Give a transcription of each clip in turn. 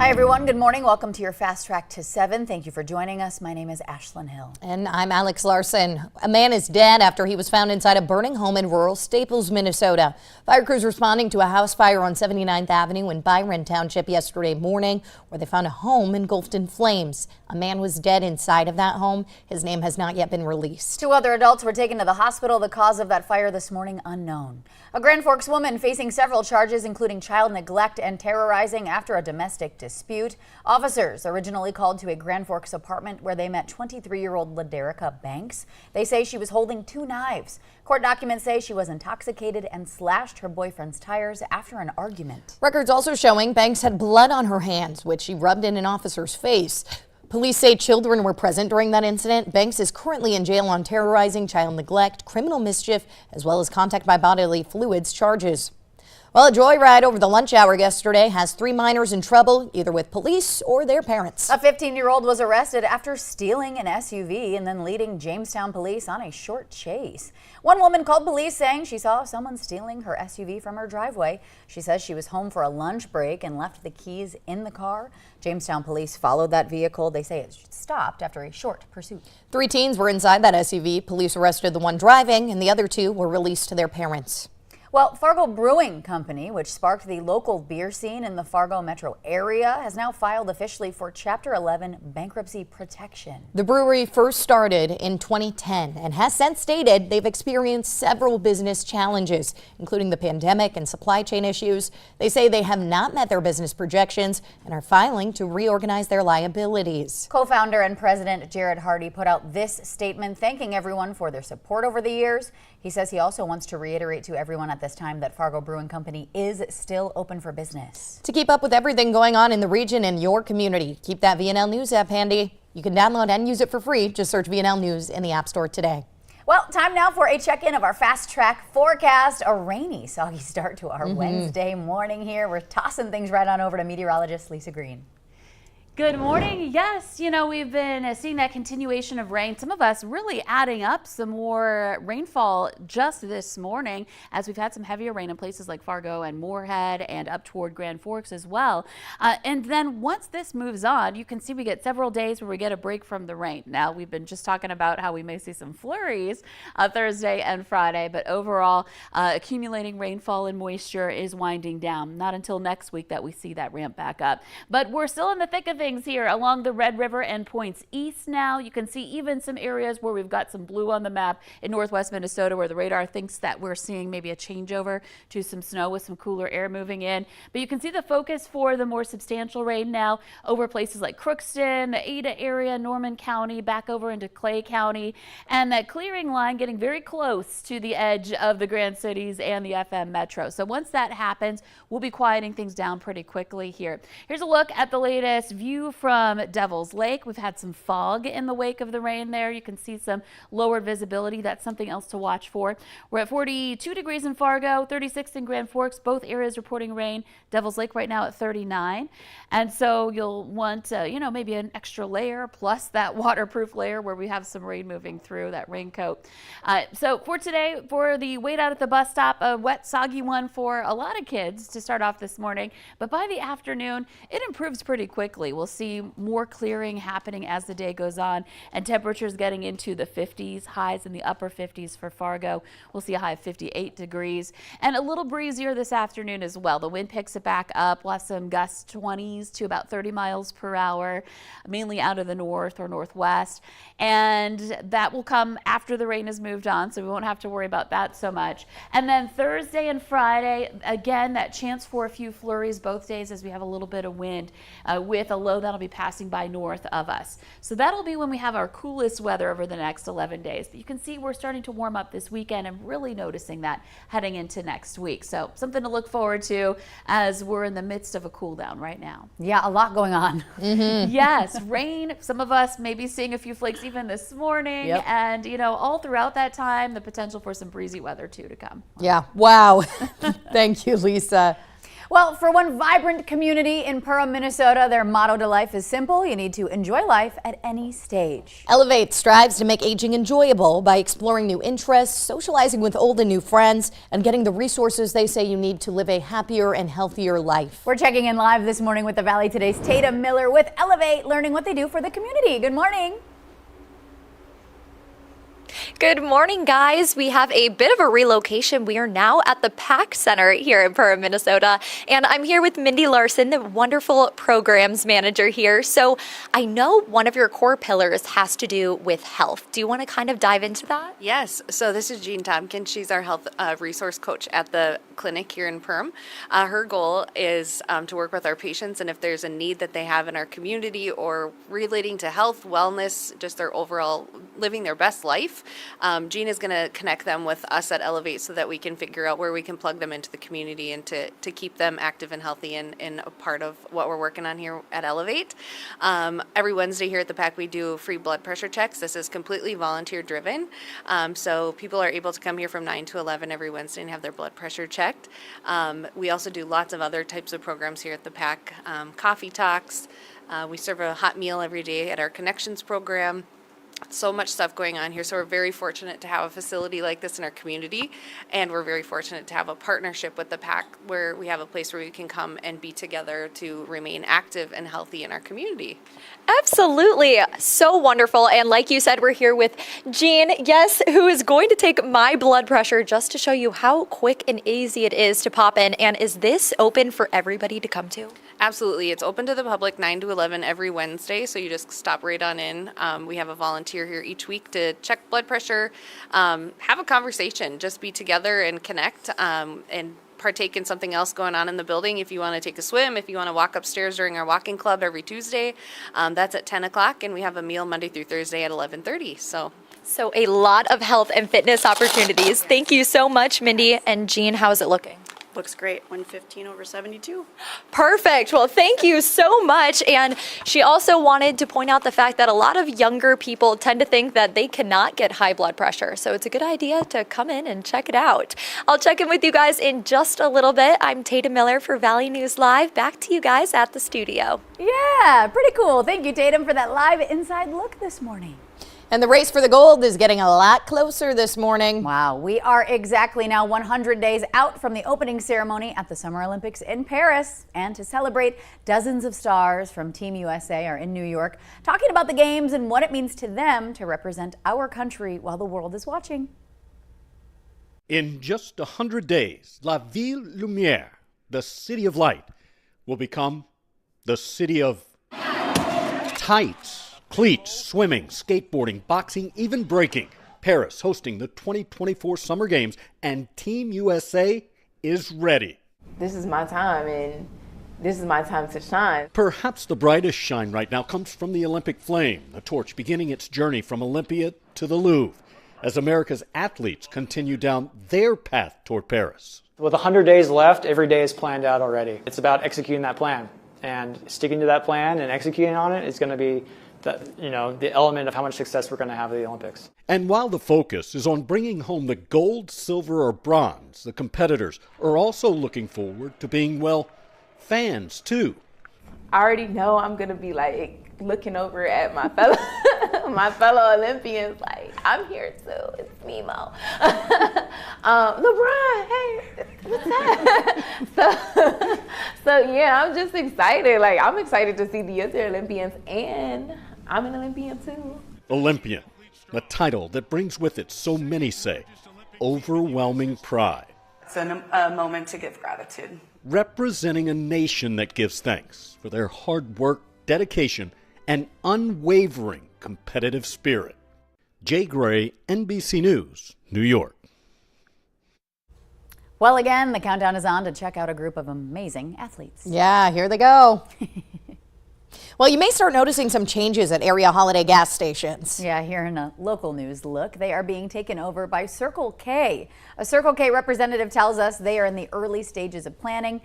Hi, everyone. Good morning. Welcome to your Fast Track to 7. Thank you for joining us. My name is Ashlyn Hill. And I'm Alex Larson. A man is dead after he was found inside a burning home in rural Staples, Minnesota. Fire crews responding to a house fire on 79th Avenue in Byron Township yesterday morning, where they found a home engulfed in flames. A man was dead inside of that home. His name has not yet been released. 2 other adults were taken to the hospital. The cause of that fire this morning unknown. A Grand Forks woman facing several charges, including child neglect and terrorizing after a domestic dispute. Officers originally called to a Grand Forks apartment where they met 23-year-old LaDerica Banks. They say she was holding 2 knives. Court documents say she was intoxicated and slashed her boyfriend's tires after an argument. Records also showing Banks had blood on her hands, which she rubbed in an officer's face. Police say children were present during that incident. Banks is currently in jail on terrorizing, child neglect, criminal mischief, as well as contact by bodily fluids charges. Well, a joyride over the lunch hour yesterday has 3 minors in trouble, either with police or their parents. A 15-year-old was arrested after stealing an SUV and then leading Jamestown police on a short chase. One woman called police saying she saw someone stealing her SUV from her driveway. She says she was home for a lunch break and left the keys in the car. Jamestown police followed that vehicle. They say it stopped after a short pursuit. 3 teens were inside that SUV. Police arrested the one driving, and the other 2 were released to their parents. Well, Fargo Brewing Company, which sparked the local beer scene in the Fargo metro area, has now filed officially for Chapter 11 bankruptcy protection. The brewery first started in 2010 and has since stated they've experienced several business challenges, including the pandemic and supply chain issues. They say they have not met their business projections and are filing to reorganize their liabilities. Co-founder and president Jared Hardy put out this statement thanking everyone for their support over the years. He says he also wants to reiterate to everyone at this time that Fargo Brewing Company is still open for business. To keep up with everything going on in the region and your community, keep that VNL News app handy. You can download and use it for free. Just search VNL News in the App Store today. Well, time now for a check-in of our Fast Track forecast. A rainy, soggy start to our Wednesday morning here. We're tossing things right on over to meteorologist Lisa Green. Good morning. Yes, we've been seeing that continuation of rain. Some of us really adding up some more rainfall just this morning, as we've had some heavier rain in places like Fargo and Moorhead and up toward Grand Forks as well. And then once this moves on, you can see we get several days where we get a break from the rain. Now, we've been just talking about how we may see some flurries Thursday and Friday, but overall, accumulating rainfall and moisture is winding down. Not until next week that we see that ramp back up. But we're still in the thick of things here along the Red River and points east now. You can see even some areas where we've got some blue on the map in northwest Minnesota where the radar thinks that we're seeing maybe a changeover to some snow with some cooler air moving in. But you can see the focus for the more substantial rain now over places like Crookston, the Ada area, Norman County, back over into Clay County, and that clearing line getting very close to the edge of the Grand Cities and the FM Metro. So once that happens, we'll be quieting things down pretty quickly here. Here's a look at the latest view from Devil's Lake. We've had some fog in the wake of the rain there. You can see some lower visibility. That's something else to watch for. We're at 42 degrees in Fargo, 36 in Grand Forks, both areas reporting rain. Devil's Lake right now at 39. And so you'll want, maybe an extra layer plus that waterproof layer where we have some rain moving through, that raincoat. So for today, for the wait out at the bus stop, a wet, soggy one for a lot of kids to start off this morning. But by the afternoon, it improves pretty quickly. We'll see more clearing happening as the day goes on and temperatures getting into the 50s, highs in the upper 50s for Fargo. We'll see a high of 58 degrees and a little breezier this afternoon as well. The wind picks it back up. We'll have some gust 20s to about 30 miles per hour, mainly out of the north or northwest. And that will come after the rain has moved on, so we won't have to worry about that so much. And then Thursday and Friday, again, that chance for a few flurries both days as we have a little bit of wind with a low that'll be passing by north of us. So that'll be when we have our coolest weather over the next 11 days. But you can see we're starting to warm up this weekend and really noticing that heading into next week. So something to look forward to as we're in the midst of a cool down right now. Yeah, a lot going on. Yes, rain. Some of us may be seeing a few flakes even this morning. Yep. And, all throughout that time, the potential for some breezy weather too to come. Yeah. Wow. Thank you, Lisa. Well, for one vibrant community in Perham, Minnesota, their motto to life is simple. You need to enjoy life at any stage. Elevate strives to make aging enjoyable by exploring new interests, socializing with old and new friends, and getting the resources they say you need to live a happier and healthier life. We're checking in live this morning with the Valley Today's Tatum Miller with Elevate, learning what they do for the community. Good morning. Good morning, guys. We have a bit of a relocation. We are now at the PAC Center here in Perham, Minnesota, and I'm here with Mindy Larson, the wonderful programs manager here. So I know one of your core pillars has to do with health. Do you want to kind of dive into that? Yes, so this is Jean Tompkins. She's our health resource coach at the clinic here in Perham. Her goal is to work with our patients, and if there's a need that they have in our community or relating to health, wellness, just their overall living their best life, Jean is going to connect them with us at Elevate so that we can figure out where we can plug them into the community and to keep them active and healthy and a part of what we're working on here at Elevate. Every Wednesday here at the PAC we do free blood pressure checks. This is completely volunteer driven. So people are able to come here from 9 to 11 every Wednesday and have their blood pressure checked. We also do lots of other types of programs here at the PAC. Coffee talks. We serve a hot meal every day at our Connections program. So much stuff going on here. So we're very fortunate to have a facility like this in our community, and we're very fortunate to have a partnership with the PAC where we have a place where we can come and be together to remain active and healthy in our community. Absolutely. So wonderful. And like you said, we're here with Jean, yes, who is going to take my blood pressure just to show you how quick and easy it is to pop in. And is this open for everybody to come to? Absolutely. It's open to the public 9 to 11 every Wednesday, so you just stop right on in. We have a volunteer here each week to check blood pressure, have a conversation, just be together and connect and partake in something else going on in the building. If you want to take a swim, if you want to walk upstairs during our walking club every Tuesday, that's at 10 o'clock, and we have a meal Monday through Thursday at 11:30. So a lot of health and fitness opportunities. Thank you so much, Mindy. And Jean, how is it looking? Looks great, 115/72. Perfect. Well, thank you so much. And she also wanted to point out the fact that a lot of younger people tend to think that they cannot get high blood pressure. So it's a good idea to come in and check it out. I'll check in with you guys in just a little bit. I'm Tatum Miller for Valley News Live. Back to you guys at the studio. Yeah, pretty cool. Thank you, Tatum, for that live inside look this morning. And the race for the gold is getting a lot closer this morning. Wow, we are exactly now 100 days out from the opening ceremony at the Summer Olympics in Paris. And to celebrate, dozens of stars from Team USA are in New York talking about the games and what it means to them to represent our country while the world is watching. In just 100 days, La Ville Lumière, the city of light, will become the city of tights. Cleats, swimming, skateboarding, boxing, even breaking. Paris hosting the 2024 Summer Games, and Team USA is ready. This is my time, and this is my time to shine. Perhaps the brightest shine right now comes from the Olympic flame, the torch beginning its journey from Olympia to the Louvre, as America's athletes continue down their path toward Paris. With 100 days left, every day is planned out already. It's about executing that plan, and sticking to that plan and executing on it is going to be the element of how much success we're going to have at the Olympics. And while the focus is on bringing home the gold, silver, or bronze, the competitors are also looking forward to being, well, fans too. I already know I'm going to be like looking over at my fellow Olympians like, I'm here too. It's me, Mo. LeBron, hey, what's that? so yeah, I'm just excited. Like, I'm excited to see the other Olympians, and I'm an Olympian too. Olympian, a title that brings with it, so many say, overwhelming pride. It's a moment to give gratitude. Representing a nation that gives thanks for their hard work, dedication, and unwavering competitive spirit. Jay Gray, NBC News, New York. Well, again, the countdown is on to check out a group of amazing athletes. Yeah, here they go. Well, you may start noticing some changes at area holiday gas stations. Yeah, here in a local news look, they are being taken over by Circle K. A Circle K representative tells us they are in the early stages of planning.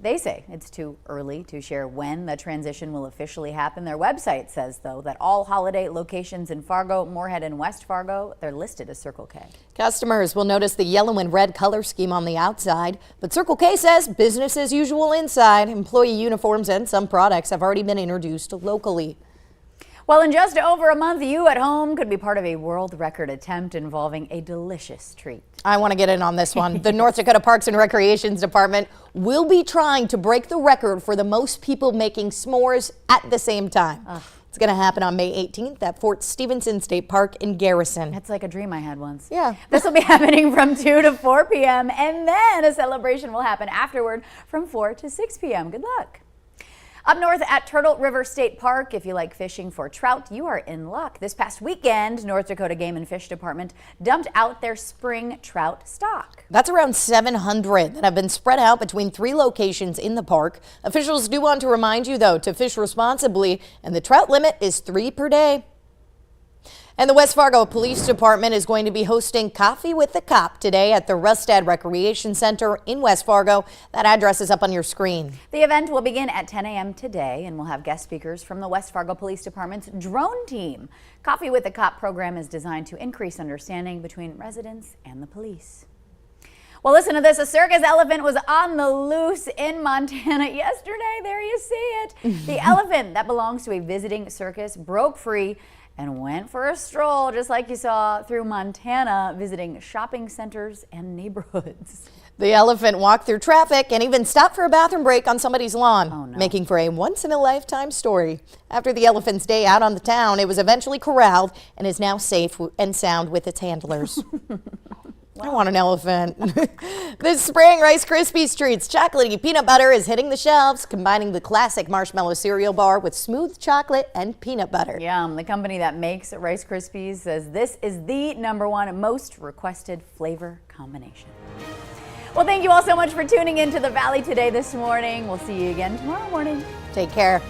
They say it's too early to share when the transition will officially happen. Their website says, though, that all holiday locations in Fargo, Moorhead, and West Fargo, they're listed as Circle K. Customers will notice the yellow and red color scheme on the outside, but Circle K says business as usual inside. Employee uniforms and some products have already been introduced locally. Well, in just over a month, you at home could be part of a world record attempt involving a delicious treat. I want to get in on this one. The North Dakota Parks and Recreations Department will be trying to break the record for the most people making s'mores at the same time. It's going to happen on May 18th at Fort Stevenson State Park in Garrison. That's like a dream I had once. Yeah. This will be happening from 2 to 4 p.m. and then a celebration will happen afterward from 4 to 6 p.m. Good luck. Up north at Turtle River State Park, if you like fishing for trout, you are in luck. This past weekend, North Dakota Game and Fish Department dumped out their spring trout stock. That's around 700 that have been spread out between 3 locations in the park. Officials do want to remind you, though, to fish responsibly, and the trout limit is 3 per day. And the West Fargo Police Department is going to be hosting Coffee with the Cop today at the Rustad Recreation Center in West Fargo. That address is up on your screen. The event will begin at 10 a.m. today and will have guest speakers from the West Fargo Police Department's drone team. Coffee with the Cop program is designed to increase understanding between residents and the police. Well, listen to this. A circus elephant was on the loose in Montana yesterday. There you see it. The elephant that belongs to a visiting circus broke free and went for a stroll, just like you saw, through Montana, visiting shopping centers and neighborhoods. The elephant walked through traffic and even stopped for a bathroom break on somebody's lawn, Oh, no. making for a once-in-a-lifetime story. After the elephant's day out on the town, it was eventually corralled and is now safe and sound with its handlers. I want an elephant. This spring, Rice Krispies Treats chocolatey peanut butter is hitting the shelves, combining the classic marshmallow cereal bar with smooth chocolate and peanut butter. Yum. The company that makes Rice Krispies says this is the #1 most requested flavor combination. Well, thank you all so much for tuning into the Valley Today this morning. We'll see you again tomorrow morning. Take care.